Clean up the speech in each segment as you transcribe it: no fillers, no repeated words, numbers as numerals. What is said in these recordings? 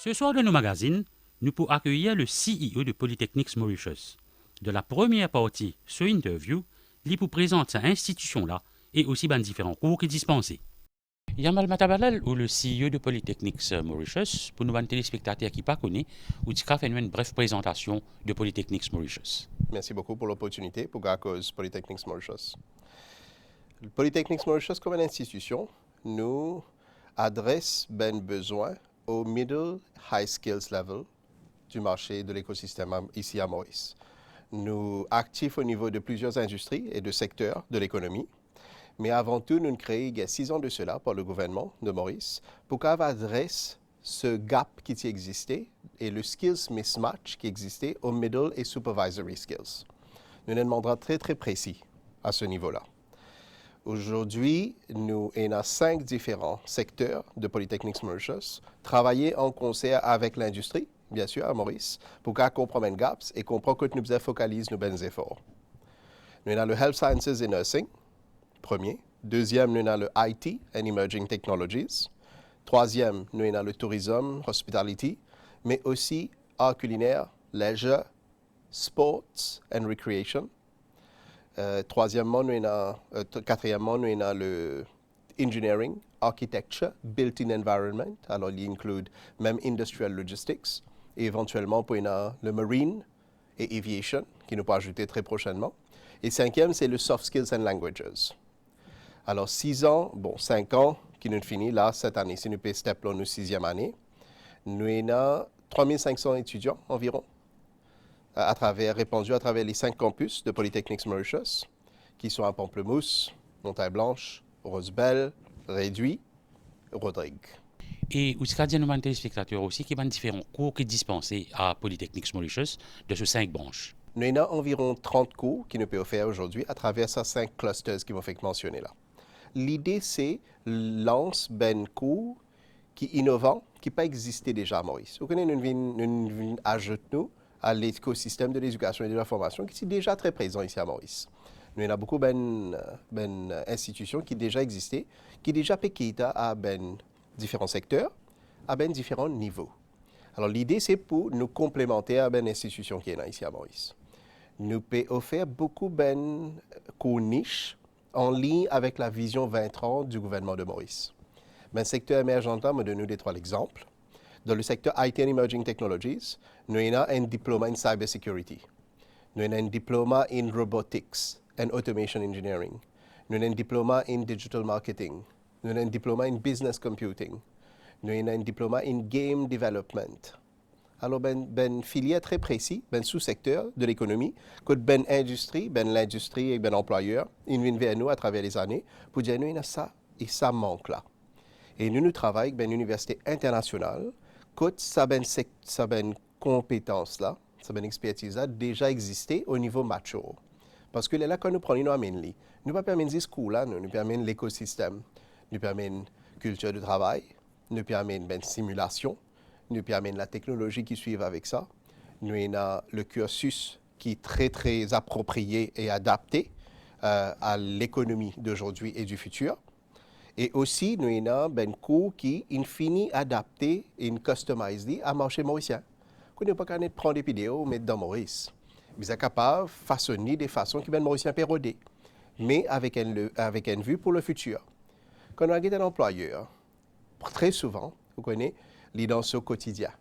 Ce soir dans nos magazines, nous pouvons accueillir le CEO de Polytechnics Mauritius. De la première partie, ce interview, il vous présente cette institution-là et aussi ben différents cours qui dispensés. Yamal Matabalal, ou le CEO de Polytechnics Mauritius, pour nous téléspectateurs qui ne connaissent pas, ou faire une brève présentation de Polytechnics Mauritius. Merci beaucoup pour l'opportunité pour la cause Polytechnics Mauritius. Polytechnics Mauritius, comme une institution, nous adresse ben besoin au middle high skills level du marché de l'écosystème ici à Maurice. Nous actifs au niveau de plusieurs industries et de secteurs de l'économie, mais avant tout, nous créons il y a 6 ans de cela par le gouvernement de Maurice pour qu'on adresse ce gap qui existait et le skills mismatch qui existait au middle et supervisory skills. Nous demandons très précis à ce niveau-là. Aujourd'hui, nous avons 5 différents secteurs de Polytechnics Mauritius, travailler en concert avec l'industrie, bien sûr, à Maurice, pour qu'on comprenne les gaps et comprenne que nous focalisons nos bons efforts. Nous avons le Health Sciences et Nursing, premier. Deuxième, nous avons le IT and Emerging Technologies. Troisième, nous avons le tourisme, hospitality, mais aussi art culinaire, leisure, sports and recreation. Quatrièmement, nous avons le engineering, architecture, built-in environment. Alors, il inclut même industrial logistics. Et éventuellement, pour le marine et aviation, qui nous peut ajouter très prochainement. Et cinquième, c'est le soft skills and languages. Alors, 6 ans, 5 ans, qui nous finit là, cette année, si nous pouvons step là, nous 6e année. Nous avons 3500 étudiants environ, répandus à travers les 5 campus de Polytechnics Mauritius, qui sont à Pamplemousse, Montagne-Blanche, Rosebelle, Réduit, Rodrigue. Et vous avez des téléspectateurs aussi qui ont différents cours qui sont dispensés à Polytechnics Mauritius de ces 5 branches. Nous avons environ 30 cours qui nous peuvent faire aujourd'hui à travers ces 5 clusters qui m'ont fait mentionner là. L'idée, c'est lancer un cours qui est innovant, qui n'a pas existé déjà à Maurice. Vous connaissez, nous ajoutons à l'écosystème de l'éducation et de la formation qui est déjà très présent ici à Maurice. Nous avons beaucoup d'institutions qui déjà existé, qui déjà piquent à différents secteurs, à différents niveaux. Alors l'idée, c'est pour nous complémenter à l'institution qui est là ici à Maurice. Nous pouvons offrir beaucoup de cours niches en ligne avec la vision 2030 du gouvernement de Maurice. Le secteur émergent, je donne des 3 exemples. Dans le secteur IT and Emerging Technologies, nous avons un diplôme en cybersecurity. Nous avons un diplôme en robotics and automation engineering. Nous avons un diplôme en digital marketing. Nous avons un diplôme en business computing. Nous avons un diplôme en game development. Alors, filière très précis, sous-secteur de l'économie, que l'industrie et l'employeur, ils viennent vers nous à travers les années pour dire nous, il y a ça et ça manque là. Et nous travaillons avec une université internationale, que ça compétence là, ça expertise là, déjà existé au niveau mature. Parce que là, quand nous prenons nous amène nous pas permettre ce cours là, nous permettre l'écosystème, nous permettre culture de travail, nous permettre simulation. Nous permettons la technologie qui suit avec ça. Nous avons le cursus qui est très approprié et adapté à l'économie d'aujourd'hui et du futur. Et aussi, nous avons un cours qui est infini adapté et customisé à marché mauricien. Nous ne pouvons pas prendre des vidéos et mettre dans Maurice. Nous sommes capables de façonner des façons qui sont mauricien pérodé, mais avec une vue pour le futur. Quand on a un employeur, très souvent, vous connaissez, dans ce quotidien.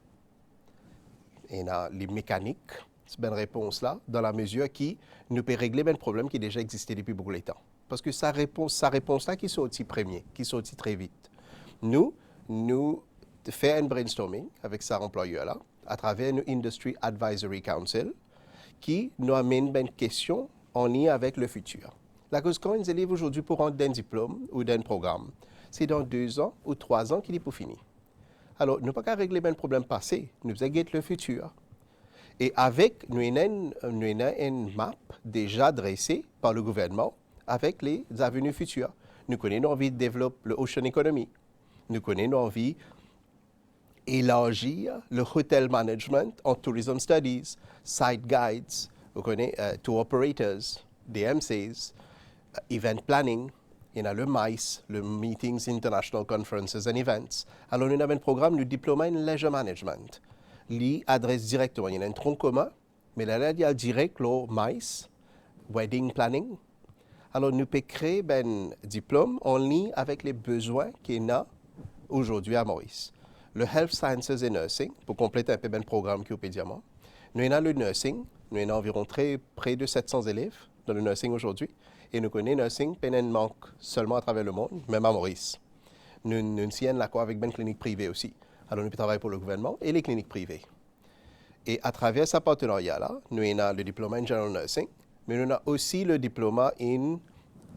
Et les mécaniques, c'est une réponse là, dans la mesure qui nous peut régler un problème qui déjà existait depuis beaucoup de temps. Parce que sa réponse là qui sortit premier, qui sortit très vite. Nous faisons un brainstorming avec sa employeur là, à travers nos Industry Advisory Council, qui nous amène une question en lien avec le futur. La cause quand ils élèvent aujourd'hui pour rendre un diplôme ou d'un programme, c'est dans 2 ans ou 3 ans qu'il est pour finir. Alors, nous ne pouvons pas régler le problème passé, nous avons le futur. Et avec, nous avons une map déjà dressée par le gouvernement avec les avenues futures. Nous connaissons envie de développer l'ocean economy. Nous connaissons envie d'élargir le hotel management en tourism studies, site guides, vous connaissez tour operators, DMCs, event planning, Il y a le MICE, le Meetings, International Conferences and Events. Alors, nous avons un programme, le diplôme en Leisure Management. Lui adresse directement, il y a un tronc commun, mais là, il y a direct le MICE, Wedding Planning. Alors, nous pouvons créer un diplôme en ligne avec les besoins qu'il y a aujourd'hui à Maurice. Le Health Sciences et Nursing, pour compléter un peu le programme qui est au Pédiamant. Nous avons le nursing, nous avons environ près de 700 élèves dans le nursing aujourd'hui. Et nous connaissons le nursing, peine manque seulement à travers le monde, même à Maurice. Nous sommes l'accord avec une clinique privée aussi. Alors, nous travaillons pour le gouvernement et les cliniques privées. Et à travers ce partenariat-là, nous avons le diplôme en General Nursing, mais nous avons aussi le diplôme en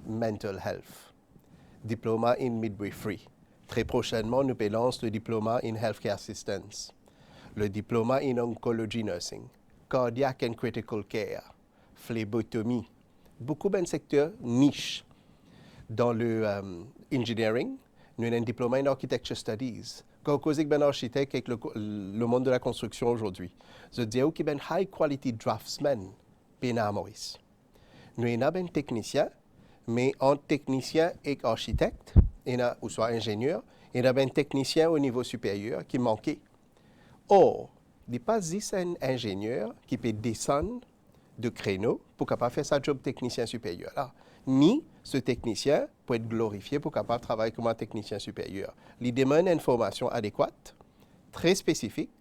Mental Health, diplôme en Midwifery. Très prochainement, nous lançons le diplôme en Healthcare Assistance, le diplôme en Oncology Nursing, Cardiac and Critical Care, phlébotomie. Beaucoup de secteurs niches. Dans le engineering, nous avons un diplôme en Architecture Studies. Quand on cause avec un architecte avec le monde de la construction aujourd'hui, je dis qu'il y a un high quality draftsman à Maurice. Nous avons un technicien, mais entre technicien et architecte, ou soit ingénieur, il y a un technicien au niveau supérieur qui manquait. Or, il n'y a pas un ingénieur qui peut descendre de créneau pour capable faire sa job technicien supérieur là. Ni ce technicien peut être glorifié pour capable travailler comme un technicien supérieur. Il demande une formation adéquate, très spécifique,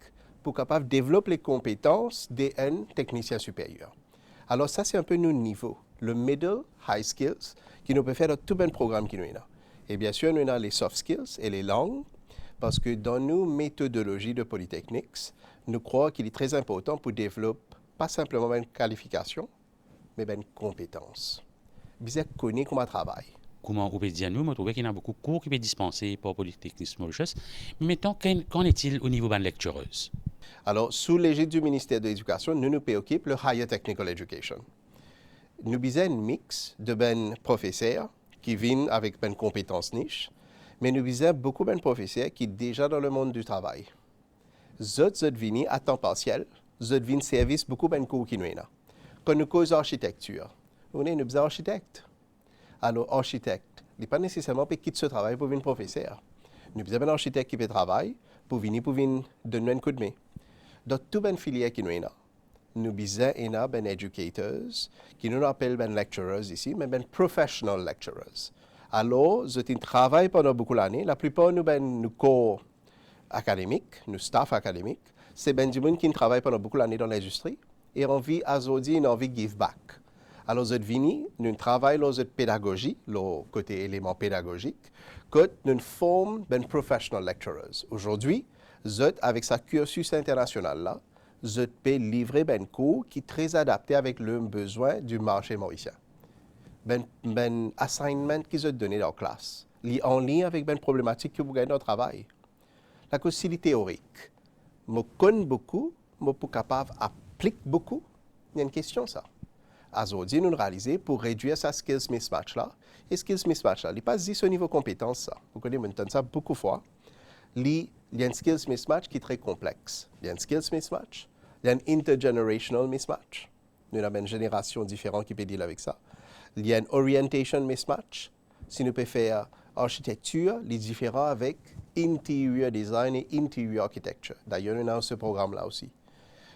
pour capable développer les compétences d'un technicien supérieur. Alors ça, c'est un peu nos niveaux, le middle, high skills, qui nous peut faire dans tout un programme qui nous est là. Et bien sûr, nous avons les soft skills et les langues, parce que dans nos méthodologies de Polytechnics, nous croyons qu'il est très important pour développer pas simplement une qualification, mais une compétence. Bien connaître comment travailler. Comment on peut dire nous, je trouve qu'il y a beaucoup de cours qui peuvent dispenser par Polytechnics Mauritius. Mais maintenant, qu'en est-il au niveau de la lectureuse? Alors, sous l'égide du ministère de l'Éducation, nous préoccupons le Higher Technical Education. Nous avons un mix de professeurs qui viennent avec une compétence niche, mais nous avons beaucoup de professeurs qui sont déjà dans le monde du travail. Ils viennent à temps partiel, ils viennent service beaucoup de cours qui nous sont. Quand nous causons architecture, nous sommes architectes. Alors, architecte, il n'est pas nécessairement pour quitter ce travail pour venir professeur. Nous avons un architecte qui peut travailler pour venir donner un coup de main. Dans toute une filière qui nous est là, nous avons des educators qui nous appellent des lecturers ici, mais des professional lecturers. Alors, ils travaillent pendant beaucoup d'années. La plupart de nos cours académiques, nos staff académiques, c'est des gens qui travaillent pendant beaucoup d'années dans l'industrie et ont envie de give back. Alors, nous travaillons dans la pédagogie, le côté élément pédagogique, que nous formons des professional lecturers. Aujourd'hui, avec sa cursus international là, je peux livrer un cours qui est très adapté avec le besoin du marché mauricien. Ben assignment qui est donné dans la classe, en lien avec une problématique que vous gagnez dans le travail. La cause c'est théorique. Je connais beaucoup, je suis capable d'appliquer beaucoup. Il y a une question ça. Aujourd'hui, nous réalisons pour réduire sa skills mismatch là. Et skills mismatch là, il n'est pas juste au niveau compétence ça. Vous connaissez maintenant ça beaucoup de fois. Il y a un skills mismatch qui est très complexe. Il y a un skills mismatch, il y a un intergenerational mismatch. Nous avons une génération différente qui peut dealer avec ça. Il y a un orientation mismatch. Si nous pouvons faire architecture, il est différent avec interior design et interior architecture. D'ailleurs, nous avons ce programme-là aussi.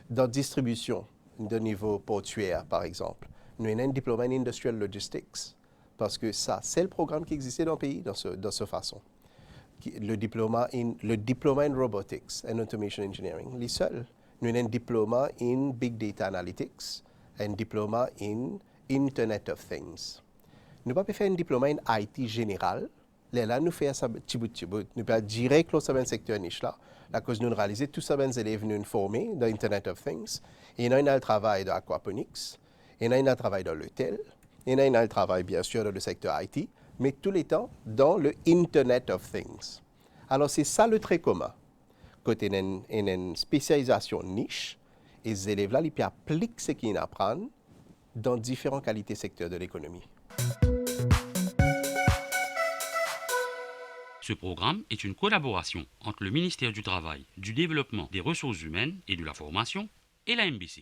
Dans distribution, de niveau portuaire, par exemple, nous avons un diplôme en industrial logistics. Parce que ça, c'est le programme qui existait dans le pays de cette façon. Le diplôme en robotics and automation engineering, les seuls. Nous avons un diplôme en big data analytics, un diplôme en Internet of Things. Nous ne pouvons pas faire un diplôme en IT général. Là, nous faisons ça petit bout. Nous pouvons direct dans ce secteur niche là. La cause nous réaliser tous ces élèves nous formés dans Internet of Things. Et nous avons le travail dans aquaponics, et nous avons le travail dans l'hôtel, et nous avons le travail bien sûr dans le secteur IT, mais tous les temps dans le Internet of Things. Alors c'est ça le trait commun. Côté une spécialisation niche, et les élèves là, ils peuvent appliquer ce qu'ils apprennent dans différents qualités secteurs de l'économie. Ce programme est une collaboration entre le ministère du Travail, du Développement des Ressources humaines et de la Formation et la MBC.